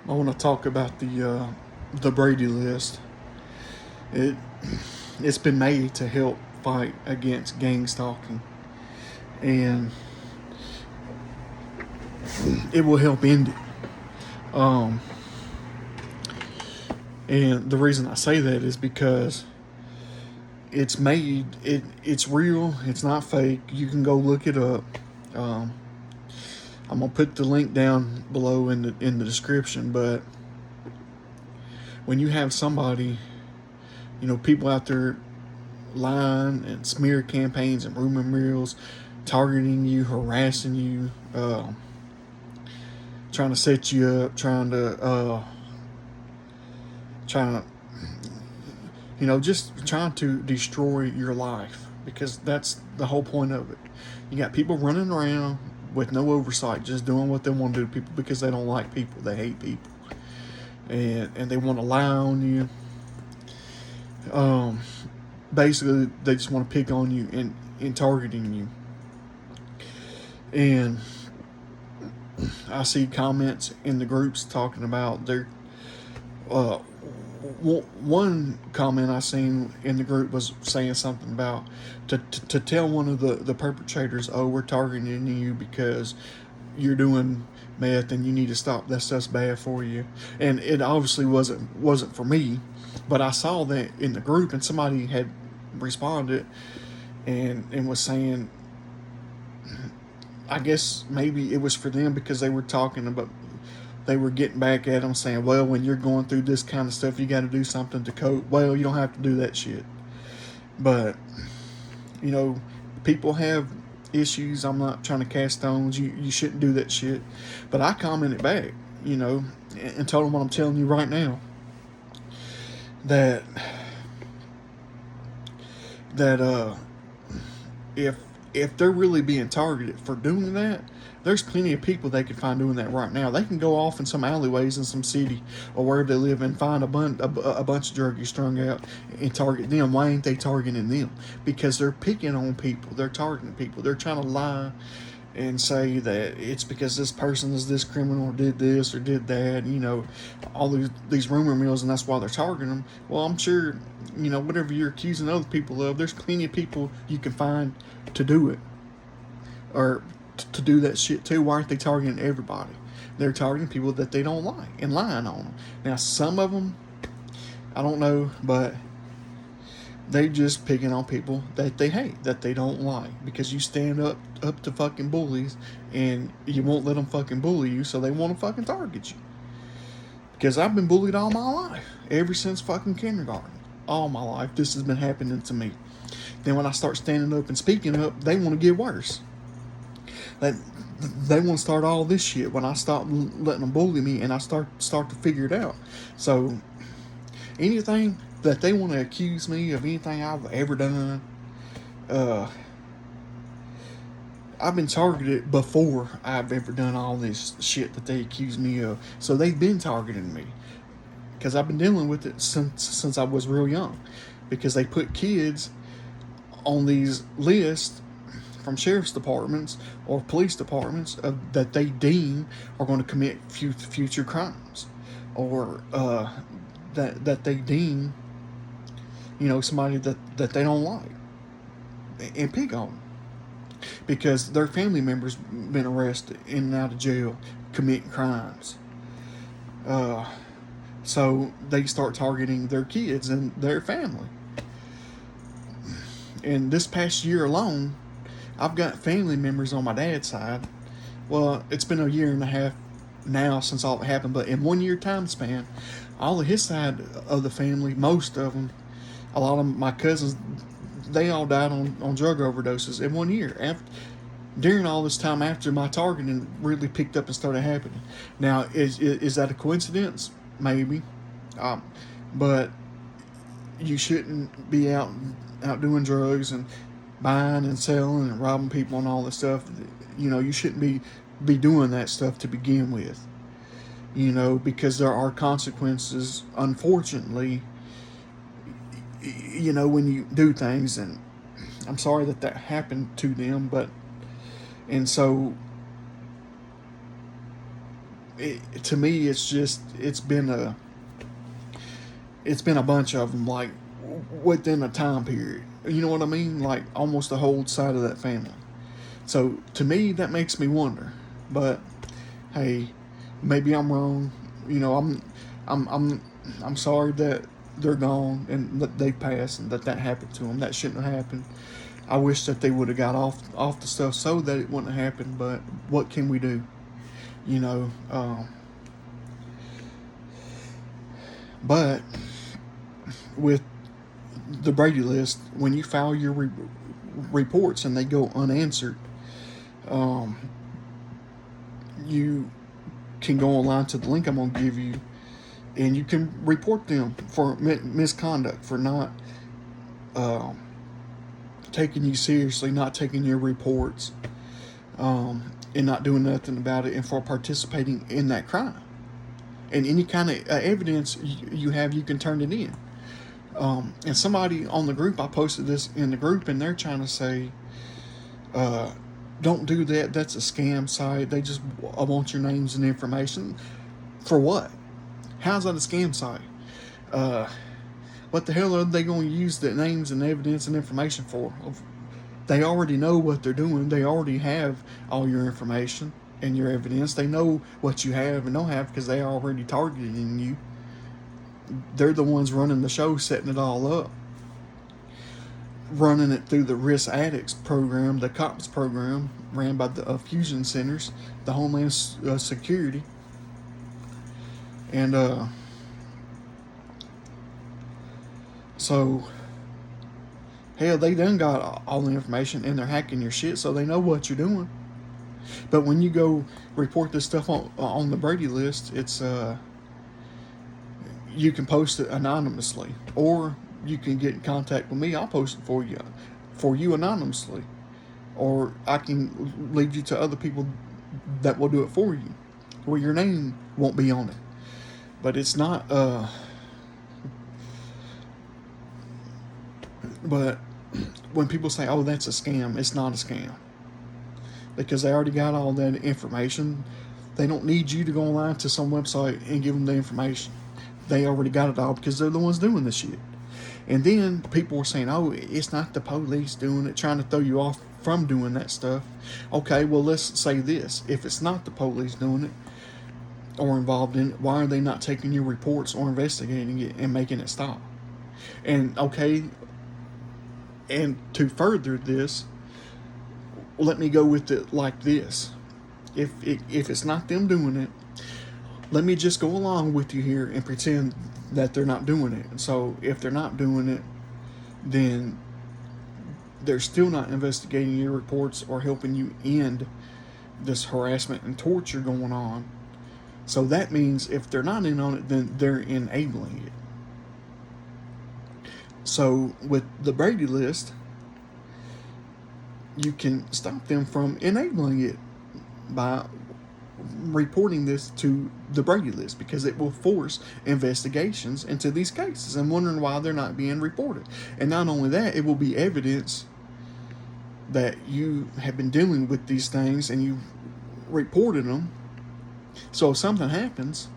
I want to talk about the Brady List. It it's been made to help fight against gang stalking, and it will help end it. Um, and the reason I say that is because it's real. It's not fake. You can go look it up. Um, I'm gonna put the link down below in the description. But when you have somebody, people out there lying and smear campaigns and rumor mills, targeting you, harassing you, trying to set you up, trying to, just trying to destroy your life, because that's the whole point of it. You got people running around with no oversight, just doing what they want to do to people because they don't like people, they hate people, and they want to lie on you. Um, Basically, they just want to pick on you and targeting you. And I see comments in the groups talking about their. Uh, One comment I seen in the group was saying something about to tell one of the perpetrators, "Oh, we're targeting you because you're doing meth and you need to stop. That stuff's bad for you." And it obviously wasn't for me, but I saw that in the group, and somebody had responded and was saying, I guess maybe it was for them because they were talking about, they were getting back at them saying, well, when you're going through this kind of stuff, you got to do something to cope. Well, you don't have to do that shit. But, you know, people have issues. I'm not trying to cast stones. You shouldn't do that shit. But I commented back, and told them what I'm telling you right now. That, that, if they're really being targeted for doing that, there's plenty of people they could find doing that right now. They can go off in some alleyways in some city or wherever they live and find a bunch of druggies strung out and target them. Why ain't they targeting them? Because they're picking on people. They're targeting people. They're trying to lie and say that it's because this person is this criminal or did this or did that, all these rumor mills, and that's why they're targeting them. Well, I'm sure, whatever you're accusing other people of, there's plenty of people you can find to do it, or to do that shit too. Why aren't they targeting everybody? They're targeting people that they don't like and lying on them. Now, some of them, I don't know, but they just picking on people that they hate, that they don't like, because you stand up to fucking bullies and you won't let them fucking bully you, so they want to fucking target you. Because I've been bullied all my life, ever since fucking kindergarten. All my life, this has been happening to me. Then when I start standing up and speaking up, they want to get worse. That they want to start all this shit when I stop letting them bully me and I start to figure it out. So anything that they want to accuse me of, anything I've ever done, I've been targeted before I've ever done all this shit that they accuse me of. So they've been targeting me because I've been dealing with it since I was real young. Because they put kids on these lists from sheriff's departments or police departments that they deem are going to commit future crimes, or that they deem, somebody that they don't like, and pick on them because their family members been arrested in and out of jail committing crimes. So they start targeting their kids and their family. And this past year alone, I've got family members on my dad's side. Well, it's been a year and a half now since all it happened, but in 1 year time span, all of his side of the family, most of them, a lot of my cousins, they all died on drug overdoses in 1 year. During all this time after my targeting really picked up and started happening. Now, is that a coincidence? Maybe. But you shouldn't be out doing drugs and buying and selling and robbing people and all this stuff. You shouldn't be doing that stuff to begin with. Because there are consequences, unfortunately, when you do things. And I'm sorry that happened to them, but, and so to me, it's been a bunch of them, like within a time period. You know what I mean? Like almost the whole side of that family. So to me, that makes me wonder. But hey, maybe I'm wrong. You know, I'm, I'm, I'm sorry that they're gone and that they passed and that happened to them. That shouldn't have happened. I wish that they would have got off the stuff so that it wouldn't have happened. But what can we do? You know. But with the Brady List, when you file your reports and they go unanswered, um, you can go online to the link I'm going to give you, and you can report them for misconduct, for not taking you seriously, not taking your reports, and not doing nothing about it, and for participating in that crime. And any kind of evidence you have, you can turn it in. And somebody on the group, I posted this in the group, and they're trying to say, don't do that. That's a scam site. They just want your names and information. For what? How's that a scam site? What the hell are they going to use the names and evidence and information for? They already know what they're doing. They already have all your information and your evidence. They know what you have and don't have because they are already targeting you. They're the ones running the show, setting it all up, running it through the risk addicts program, the COPS program, ran by the fusion centers, the Homeland Security, and so hell, they done got all the information and they're hacking your shit, so they know what you're doing. But when you go report this stuff on the Brady List, it's you can post it anonymously, or you can get in contact with me. I'll post it for you anonymously, or I can lead you to other people that will do it for you, where your name won't be on it. But it's not. But when people say, "Oh, that's a scam," it's not a scam, because they already got all that information. They don't need you to go online to some website and give them the information. They already got it all because they're the ones doing the shit. And then people were saying, "Oh, it's not the police doing it," trying to throw you off from doing that stuff. Okay, well, let's say this. If it's not the police doing it or involved in it, why are they not taking your reports or investigating it and making it stop? And okay, and to further this, let me go with it like this. If it's not them doing it, let me just go along with you here and pretend that they're not doing it. And so if they're not doing it, then they're still not investigating your reports or helping you end this harassment and torture going on. So that means if they're not in on it, then they're enabling it. So with the Brady List, you can stop them from enabling it by reporting this to the Brady List, because it will force investigations into these cases and wondering why they're not being reported. And not only that, it will be evidence that you have been dealing with these things and you reported them. So if something happens,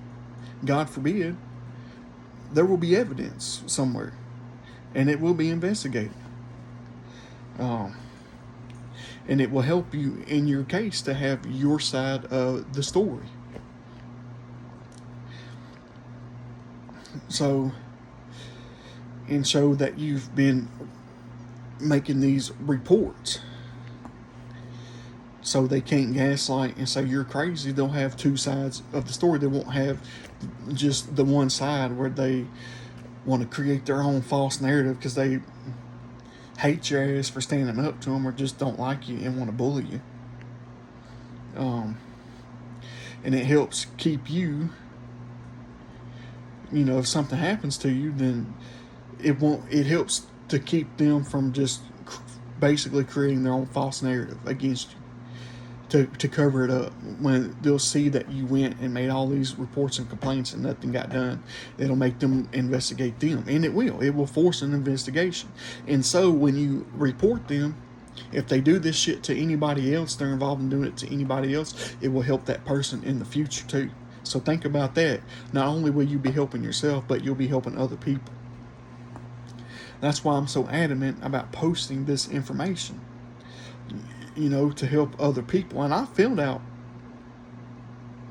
God forbid, there will be evidence somewhere and it will be investigated. And it will help you in your case to have your side of the story. So, and show that you've been making these reports. So they can't gaslight and say you're crazy. They'll have two sides of the story. They won't have just the one side where they want to create their own false narrative because they hate your ass for standing up to them, or just don't like you and want to bully you. And it helps keep you, if something happens to you, then it helps to keep them from just basically creating their own false narrative against you to cover it up. When they'll see that you went and made all these reports and complaints and nothing got done, it'll make them investigate them, and it will force an investigation. And so when you report them, if they do this shit to anybody else, they're involved in doing it to anybody else, it will help that person in the future too, So think about that. Not only will you be helping yourself, but you'll be helping other people. That's why I'm so adamant about posting this information, to help other people. And I filled out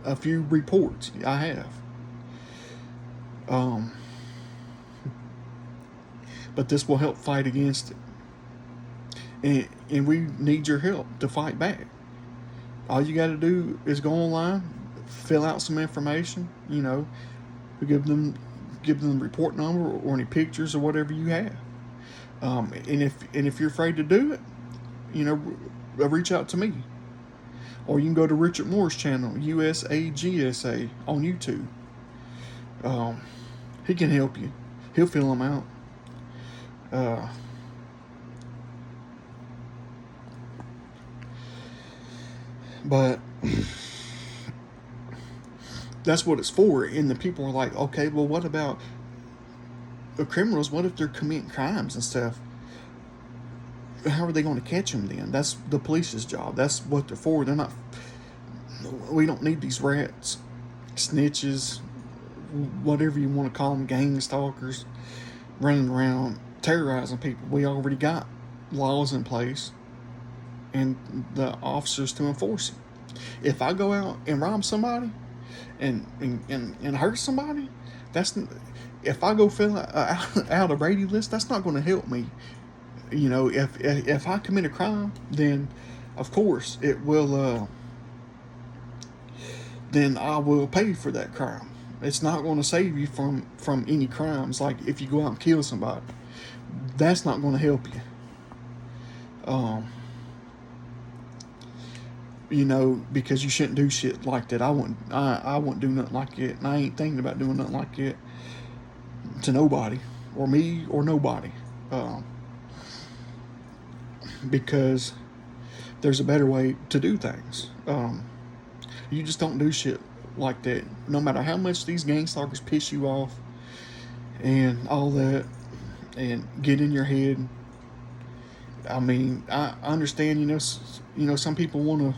a few reports. I have. But this will help fight against it. And we need your help to fight back. All you got to do is go online, fill out some information, give them the report number or any pictures or whatever you have. And if you're afraid to do it, reach out to me. Or you can go to Richard Moore's channel, USAGSA, on YouTube. He can help you. He'll fill them out. But that's what it's for. And the people are like, okay, well, what about the criminals? What if they're committing crimes and stuff? How are they going to catch them then? That's the police's job. That's what they're for. They're not. We don't need these rats, snitches, whatever you want to call them, gang stalkers, running around terrorizing people. We already got laws in place and the officers to enforce it. If I go out and rob somebody and hurt somebody, if I go fill out a Brady List, that's not going to help me. If I commit a crime, then of course it will. Then I will pay for that crime. It's not going to save you from any crimes. Like if you go out and kill somebody, that's not going to help you. Because you shouldn't do shit like that. I wouldn't do nothing like it, and I ain't thinking about doing nothing like it to nobody, or me, or nobody. Because there's a better way to do things. You just don't do shit like that. No matter how much these gang stalkers piss you off and all that, and get in your head. I mean, I understand. Some people want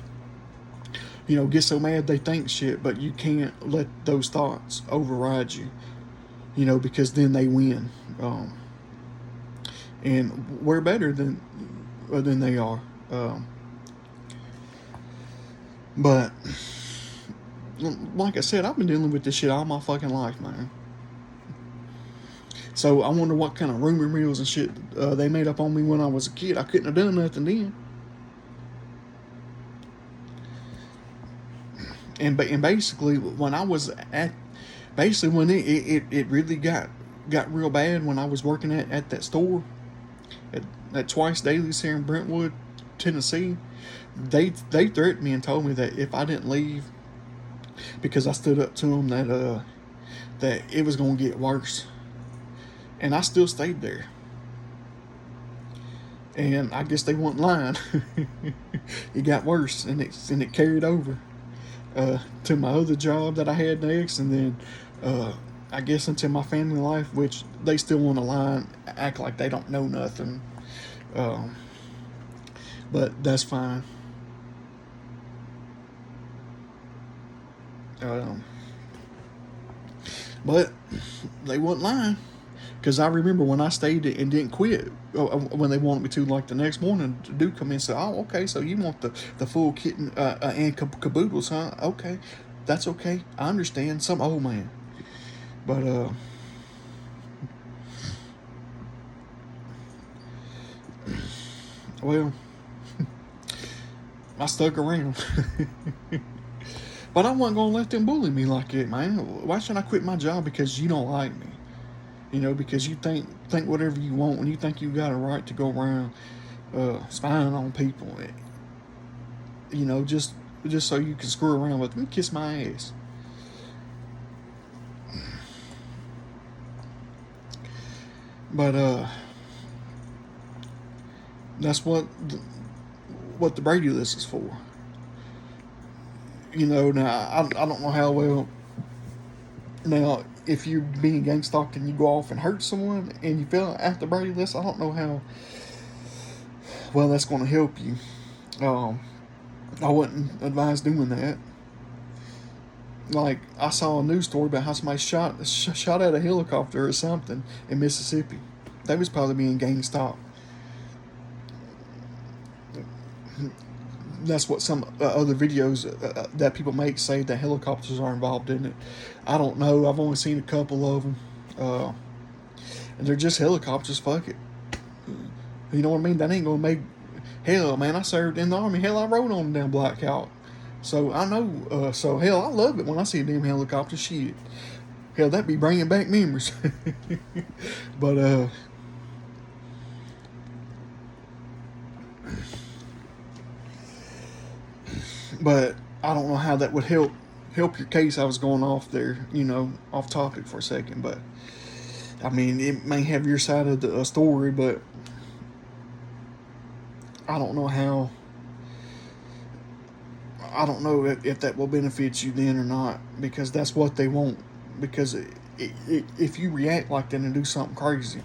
to, get so mad they think shit, but you can't let those thoughts override you. Because then they win. And we're better than they are. But like I said, I've been dealing with this shit all my fucking life, man. So I wonder what kind of rumor mills and shit they made up on me when I was a kid. I couldn't have done nothing then. And basically, when I was when it really got real bad when I was working at that store, at Twice Dailies here in Brentwood, Tennessee, they threatened me and told me that if I didn't leave, because I stood up to them, that it was gonna get worse. And I still stayed there. And I guess they weren't lying. It got worse, and it carried over to my other job that I had next, and then I guess into my family life, which they still want to lie and act like they don't know nothing. But that's fine. But they weren't lying. Because I remember when I stayed and didn't quit, when they wanted me to, like the next morning, to do come in and say, oh, okay, so you want the full kit and caboodles, huh? Okay, that's okay. I understand. Some old man. But, well, I stuck around. But I wasn't going to let them bully me like that, man. Why should I quit my job because you don't like me? Because you think whatever you want, when you think you got a right to go around spying on people, just so you can screw around with them. Kiss my ass. But that's what the Brady List is for. Now I don't know how well. Now, if you're being gang stalked and you go off and hurt someone and you fill out the Brady List, I don't know how well that's going to help you. I wouldn't advise doing that. like I saw a news story about how somebody shot at a helicopter or something in Mississippi. They was probably being gang stalked. That's what some other videos that people make say that helicopters are involved in it. I don't know. I've only seen a couple of them, and they're just helicopters. Fuck it. You know what I mean? That ain't gonna make. Hell, man, I served in the army. Hell, I rode on a damn Black Hawk. So I know. So hell, I love it when I see a damn helicopter. Shit. Hell, that be bringing back memories. but but I don't know how that would help your case. I was going off there, off topic for a second, but I mean, it may have your side of the story, but I don't know how. I don't know if that will benefit you then or not, because that's what they want. Because if you react like that and do something crazy,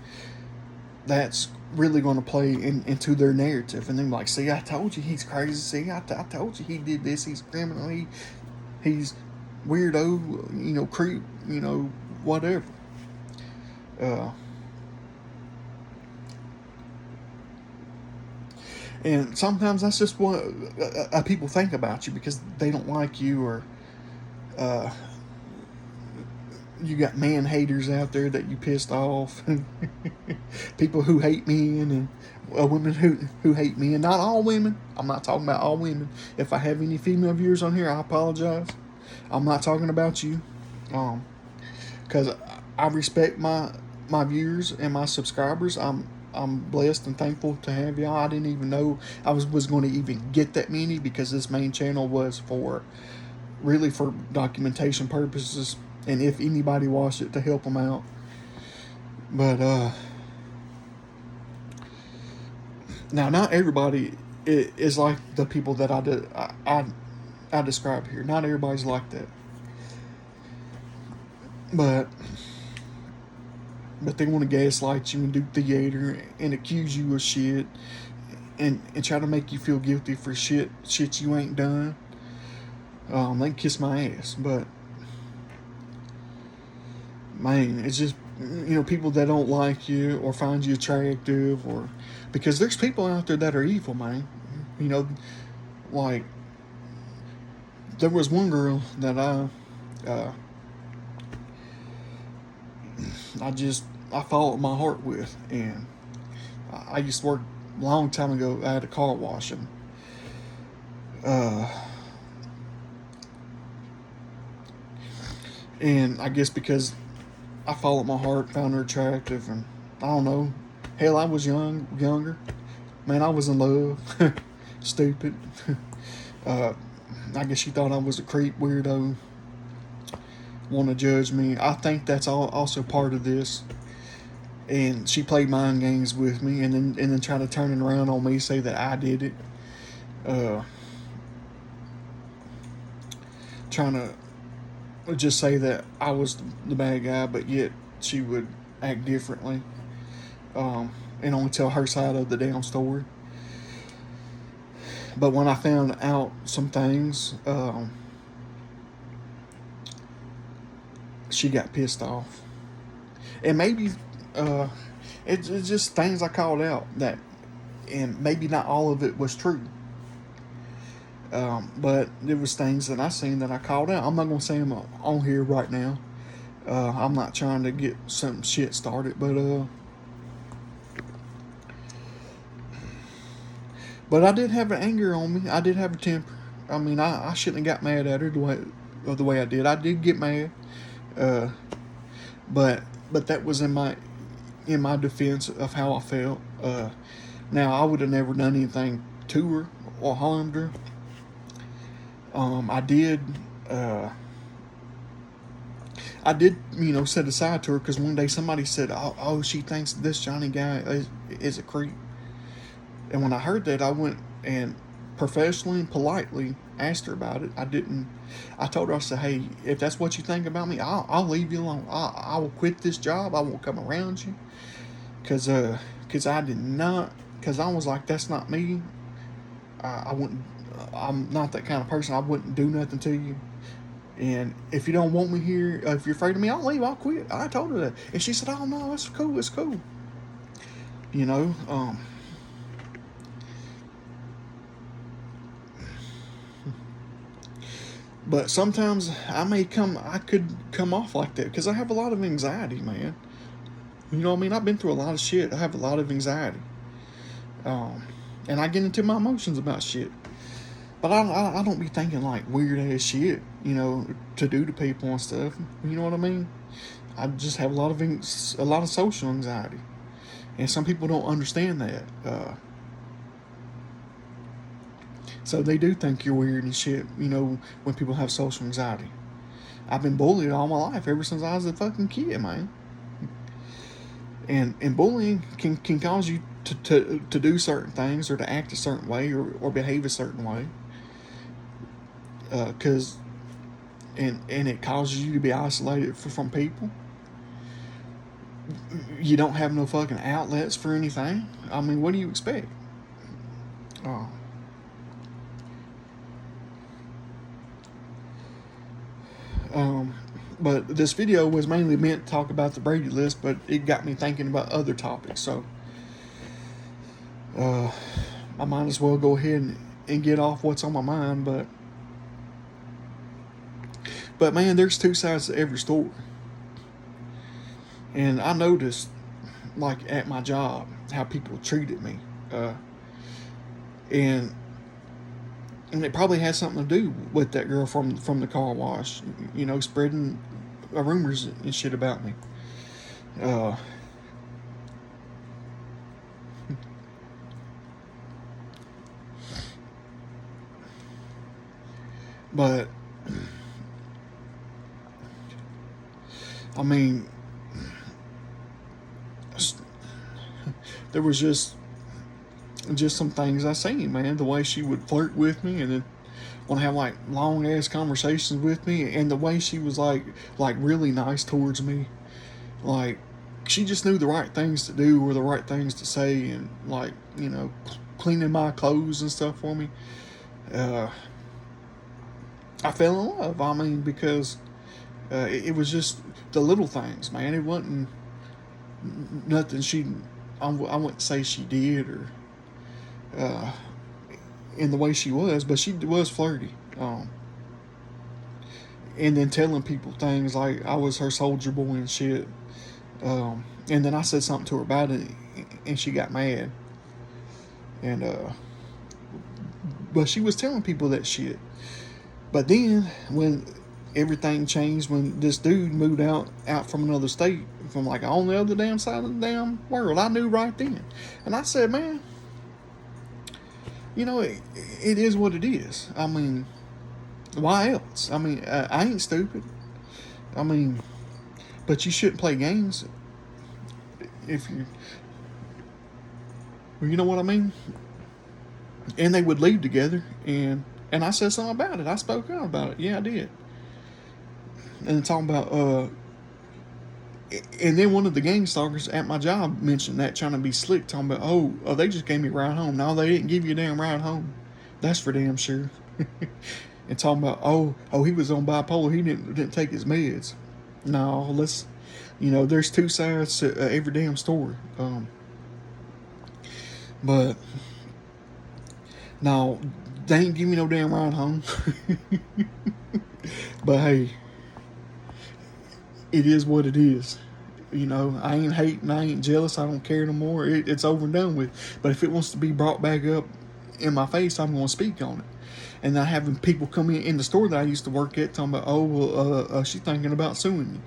that's really going to play into their narrative, and then like, see, I told you he's crazy. See, I told you he did this. He's criminal. He's weirdo. Creep. Whatever. Uh, and sometimes that's just what people think about you because they don't like you, or uh, you got man haters out there that you pissed off, people who hate men, and women who hate me, and not all women. I'm not talking about all women. If I have any female viewers on here, I apologize. I'm not talking about you, because I respect my viewers and my subscribers. I'm blessed and thankful to have y'all. I didn't even know I was going to even get that many, because this main channel was really for documentation purposes, and if anybody watched it, to help them out. But now, not everybody is like the people that I described here. Not everybody's like that. But they want to gaslight you and do theater and accuse you of shit, and try to make you feel guilty for shit you ain't done. They can kiss my ass, but man, it's just people that don't like you or find you attractive, or because there's people out there that are evil, man. Like there was one girl that I followed my heart with, and I used to work a long time ago. I had a car wash, and I guess because I followed my heart, found her attractive, and I don't know. Hell, I was younger. Man, I was in love. Stupid. I guess she thought I was a creep, weirdo. Want to judge me. I think that's also part of this. And she played mind games with me, and then try to turn it around on me, say that I did it. Trying to just say that I was the bad guy, but yet she would act differently, and only tell her side of the damn story. But when I found out some things, she got pissed off, and maybe it's just things I called out that, and maybe not all of it was true. But there was things that I seen that I called out. I'm not gonna say them on here right now. I'm not trying to get some shit started, but I did have an anger on me. I did have a temper. I mean, I shouldn't have got mad at her the way I did. I did get mad, but that was in my defense of how I felt. Now I would have never done anything to her or harmed her. I did set aside to her because one day somebody said, oh, she thinks this Johnny guy is a creep. And when I heard that, I went and professionally and politely asked her about it. I told her, I said, hey, if that's what you think about me, I'll leave you alone. I will quit this job. I won't come around you. Because I did not, because I was like, that's not me. I wouldn't, I'm not that kind of person. I wouldn't do nothing to you. And if you don't want me here, if you're afraid of me, I'll leave. I'll quit. I told her that, and she said, "Oh no, it's cool. It's cool." You know. But sometimes I could come off like that because I have a lot of anxiety, man. You know what I mean? I've been through a lot of shit. I have a lot of anxiety. Um, and I get into my emotions about shit. But I don't be thinking like weird ass shit, to do to people and stuff. You know what I mean? I just have a lot of social anxiety, and some people don't understand that. So they do think you're weird and shit. When people have social anxiety. I've been bullied all my life ever since I was a fucking kid, man. And bullying can cause you to do certain things or to act a certain way or behave a certain way. Cause and it causes you to be isolated from people. You don't have no fucking outlets for anything. I mean, what do you expect? Oh. Um, but this video was mainly meant to talk about the Brady List, but it got me thinking about other topics. So I might as well go ahead and get off what's on my mind. But man, there's two sides to every story. And I noticed, like at my job, how people treated me. And it probably has something to do with that girl from the car wash, spreading rumors and shit about me. But I mean, there was just some things I seen, man. The way she would flirt with me, and then want to have like long ass conversations with me, and the way she was like really nice towards me, like she just knew the right things to do or the right things to say, and like cleaning my clothes and stuff for me. I fell in love. I mean, because it was just the little things, man. It wasn't nothing I wouldn't say she did or in the way she was, but she was flirty. And then telling people things like I was her soldier boy and shit. And then I said something to her about it, and she got mad. And but she was telling people that shit. But then when everything changed, when this dude moved out from another state, from like on the other damn side of the damn world, I knew right then. And I said, man, it is what it is. I mean, why else? I mean, I ain't stupid. I mean, but you shouldn't play games if you know what I mean. And they would leave together, and I said something about it. I spoke out about it. Yeah, I did. And talking about and then one of the gang stalkers at my job mentioned that, trying to be slick, talking about, oh, they just gave me a ride home. No, they didn't give you a damn ride home. That's for damn sure. And talking about, oh, he was on bipolar. He didn't take his meds. No, there's two sides to every damn story. But no, they ain't give me no damn ride home. But hey, it is what it is. I ain't hating, I ain't jealous, I don't care no more. It's over and done with. But if it wants to be brought back up in my face, I'm going to speak on it. And then having people come in the store that I used to work at talking about, oh, well, she's thinking about suing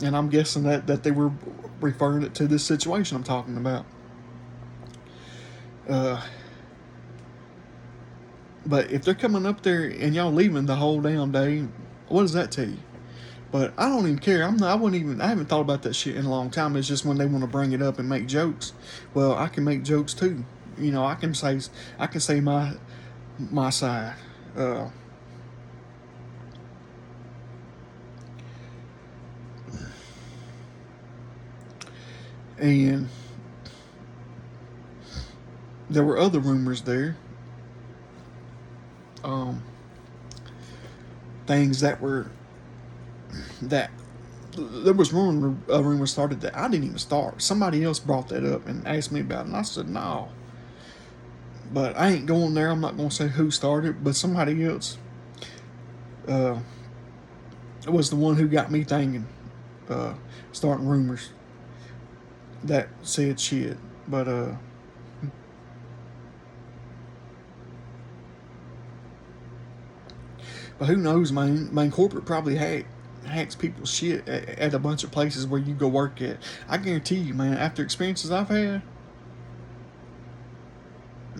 you. And I'm guessing that they were referring it to this situation I'm talking about. But if they're coming up there and y'all leaving the whole damn day, what does that tell you? But I don't even care. I haven't thought about that shit in a long time. It's just when they want to bring it up and make jokes. Well, I can make jokes too. I can say my side. And there were other rumors there. things that were that there was rumor started that I didn't even start. Somebody else brought that up and asked me about it, and I said no. But I ain't going there. I'm not going to say who started, but somebody else uh, was the one who got me thinking, uh, starting rumors that said shit. But who knows, man? Man, corporate probably hacks people's shit at a bunch of places where you go work at. I guarantee you, man, after experiences I've had,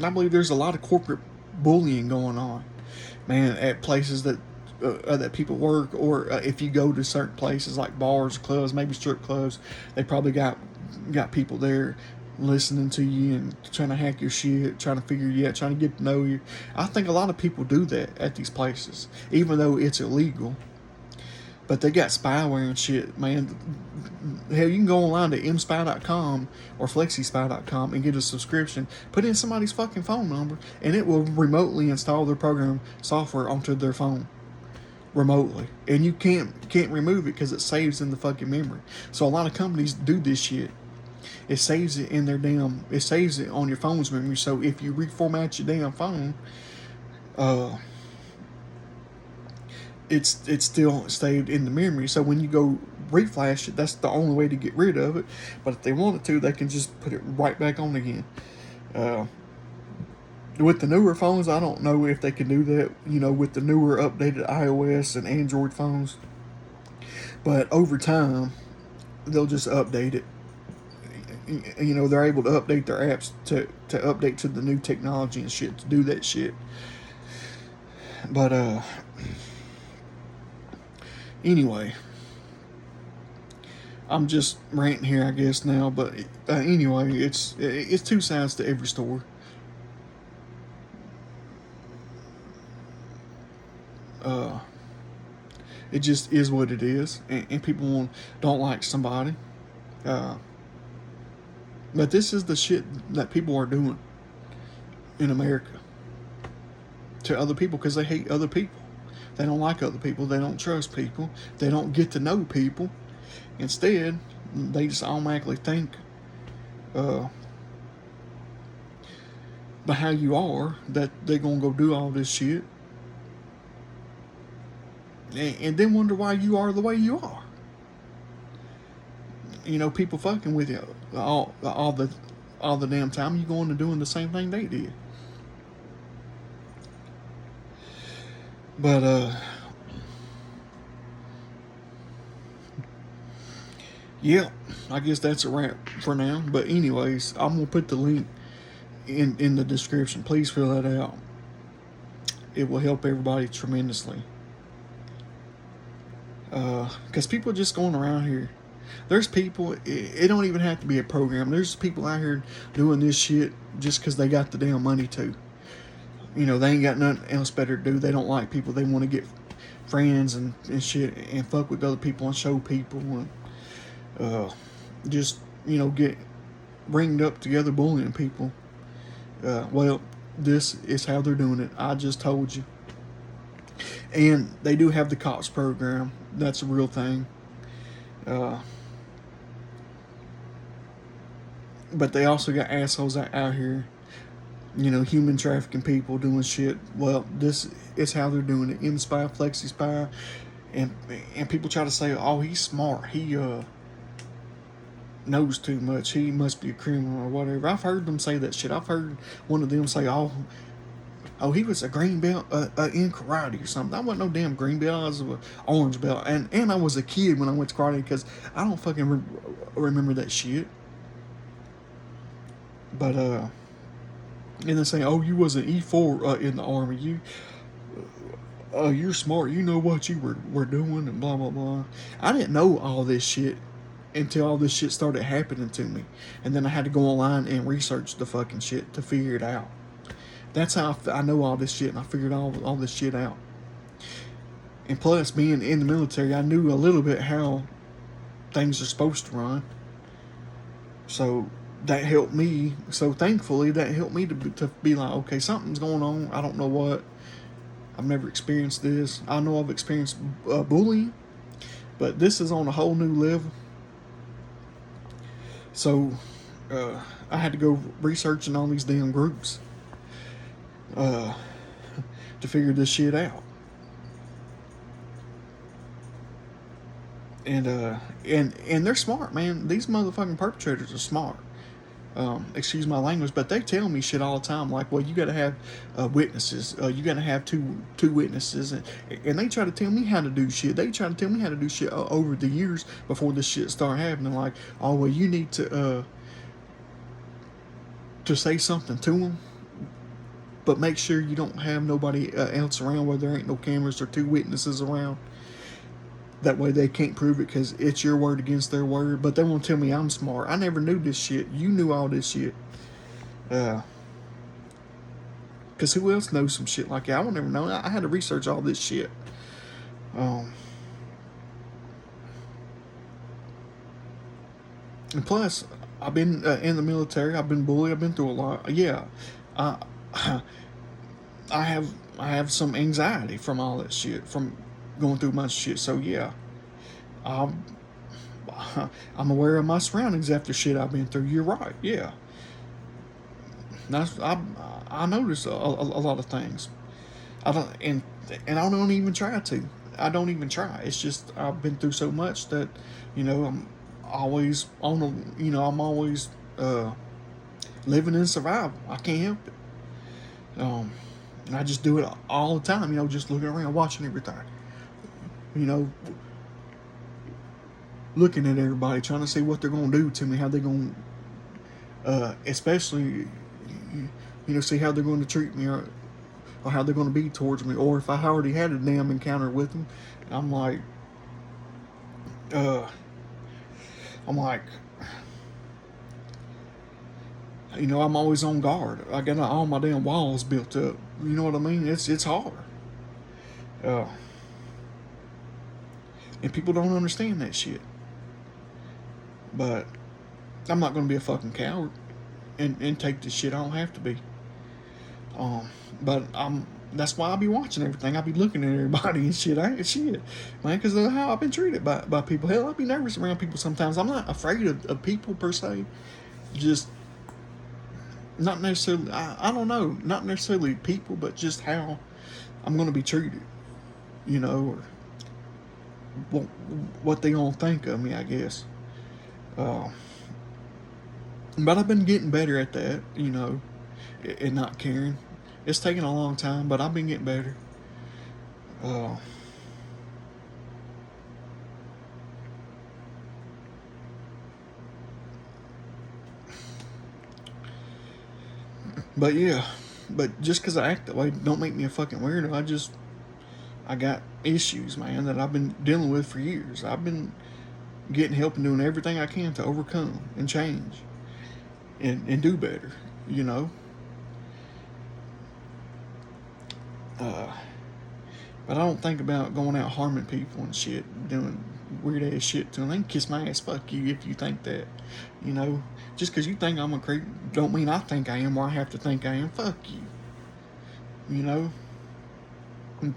I believe there's a lot of corporate bullying going on, man, at places that people work, or if you go to certain places like bars, clubs, maybe strip clubs, they probably got people there listening to you and trying to hack your shit, trying to figure you out, trying to get to know you. I think a lot of people do that at these places, even though it's illegal. But they got spyware and shit, man. Hell, you can go online to mspy.com or flexispy.com and get a subscription. Put in somebody's fucking phone number, and it will remotely install their program software onto their phone remotely, and you can't remove it because it saves in the fucking memory. So a lot of companies do this shit. It saves it in it saves it on your phone's memory. So if you reformat your damn phone, uh, it's still saved in the memory. So when you go reflash it, that's the only way to get rid of it. But if they wanted to, they can just put it right back on again. Uh, with the newer phones, I don't know if they can do that, with the newer updated iOS and Android phones. But over time, they'll just update it. They're able to update their apps to update to the new technology and shit to do that shit. But anyway, I'm just ranting here, I guess now. But anyway, it's two sides to every story. It just is what it is, and people don't like somebody. But this is the shit that people are doing in America to other people because they hate other people. They don't like other people. They don't trust people. They don't get to know people. Instead, they just automatically think by how you are that they're going to go do all this shit. And then wonder why you are the way you are. People fucking with you all the damn time. You going and doing the same thing they did. But yeah, I guess that's a wrap for now. But anyways, I'm gonna put the link in the description. Please fill that out. It will help everybody tremendously. Because people are just going around here. There's people, it don't even have to be a program. There's people out here doing this shit just because they got the damn money to. They ain't got nothing else better to do. They don't like people. They want to get friends and shit and fuck with other people and show people and just, get ringed up together bullying people. Well, this is how they're doing it. I just told you. And they do have the COPS program. That's a real thing. But they also got assholes out here, human trafficking people doing shit. Well, this is how they're doing it. M-Spy, Flexi Spy, and people try to say, oh, he's smart. He knows too much. He must be a criminal or whatever. I've heard them say that shit. I've heard one of them say, oh, he was a green belt in karate or something. I wasn't no damn green belt. I was an orange belt. And I was a kid when I went to karate because I don't fucking remember that shit. But, and they say, oh, you was an E4 in the Army. You're smart. You know what you were doing and blah, blah, blah. I didn't know all this shit until all this shit started happening to me. And then I had to go online and research the fucking shit to figure it out. That's how I know all this shit, and I figured all this shit out. And plus, being in the military, I knew a little bit how things are supposed to run. So that helped me. So thankfully, that helped me to be like, okay, something's going on. I don't know what. I've never experienced this. I know I've experienced bullying, but this is on a whole new level. So I had to go researching all these damn groups uh, to figure this shit out. And they're smart, man. These motherfucking perpetrators are smart. Excuse my language, but they tell me shit all the time. Like, well, you got to have witnesses. You got to have two witnesses, and they try to tell me how to do shit. They try to tell me how to do shit over the years before this shit start happening. Like, oh well, you need to say something to them, but make sure you don't have nobody else around where there ain't no cameras or two witnesses around. That way they can't prove it because it's your word against their word. But they won't tell me I'm smart. I never knew this shit. You knew all this shit. Because who else knows some shit like that? I will never know. I had to research all this shit. And plus, I've been in the military. I've been bullied. I've been through a lot. Yeah. I have some anxiety from all that shit. From going through much shit. So yeah. I'm aware of my surroundings after shit I've been through. You're right, yeah. I notice a lot of things. I don't and I don't even try to. I don't even try. It's just I've been through so much that I'm always on a I'm always living in survival. I can't help it. And I just do it all the time. Just looking around, watching everything. Looking at everybody, trying to see what they're gonna do to me, how they're gonna, especially, see how they're going to treat me, or how they're going to be towards me, or if I already had a damn encounter with them, I'm like, I'm always on guard. I got all my damn walls built up. You know what I mean? It's hard. And people don't understand that shit. But I'm not going to be a fucking coward and take this shit. I don't have to be. But that's why I be watching everything. I be looking at everybody and shit. I ain't shit, man, because of how I've been treated by people. Hell, I be nervous around people sometimes. I'm not afraid of people per se. Just not necessarily. I don't know. Not necessarily people, but just how I'm going to be treated. Or what they gonna think of me, I guess. But I've been getting better at that, and not caring. It's taken a long time, but I've been getting better. But yeah, but just because I act that way don't make me a fucking weirdo. I got issues, man, that I've been dealing with for years. I've been getting help and doing everything I can to overcome and change and do better, But I don't think about going out harming people and shit, doing weird ass shit to them. They can kiss my ass, fuck you, if you think that. Just because you think I'm a creep don't mean I think I am, or I have to think I am. Fuck you.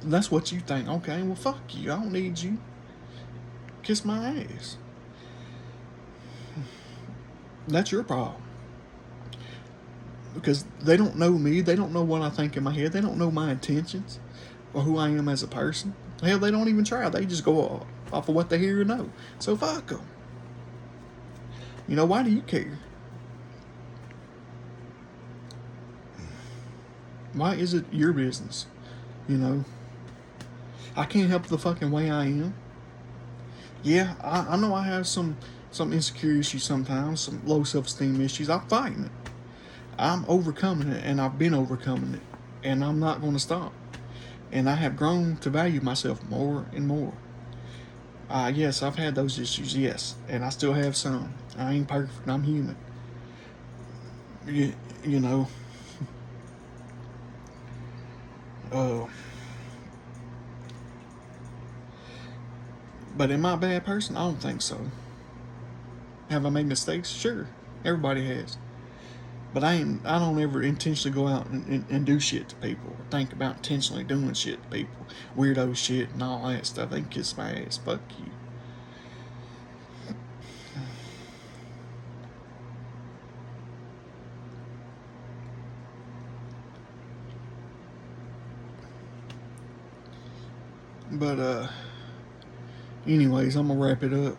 That's what you think. Okay, well, fuck you. I don't need you. Kiss my ass. That's your problem. Because they don't know me. They don't know what I think in my head. They don't know my intentions or who I am as a person. Hell, they don't even try. They just go off of what they hear and know. So fuck them. Why do you care? Why is it your business? I can't help the fucking way I am. Yeah, I know I have some insecure issues sometimes, some low self-esteem issues. I'm fighting it. I'm overcoming it, and I've been overcoming it, and I'm not going to stop. And I have grown to value myself more and more. Yes, I've had those issues, yes, and I still have some. I ain't perfect, I'm human. You know. But am I a bad person? I don't think so. Have I made mistakes? Sure, everybody has. But I don't ever intentionally go out and do shit to people or think about intentionally doing shit to people. Weirdo shit and all that stuff. They can kiss my ass. Fuck you. But anyways, I'm gonna wrap it up.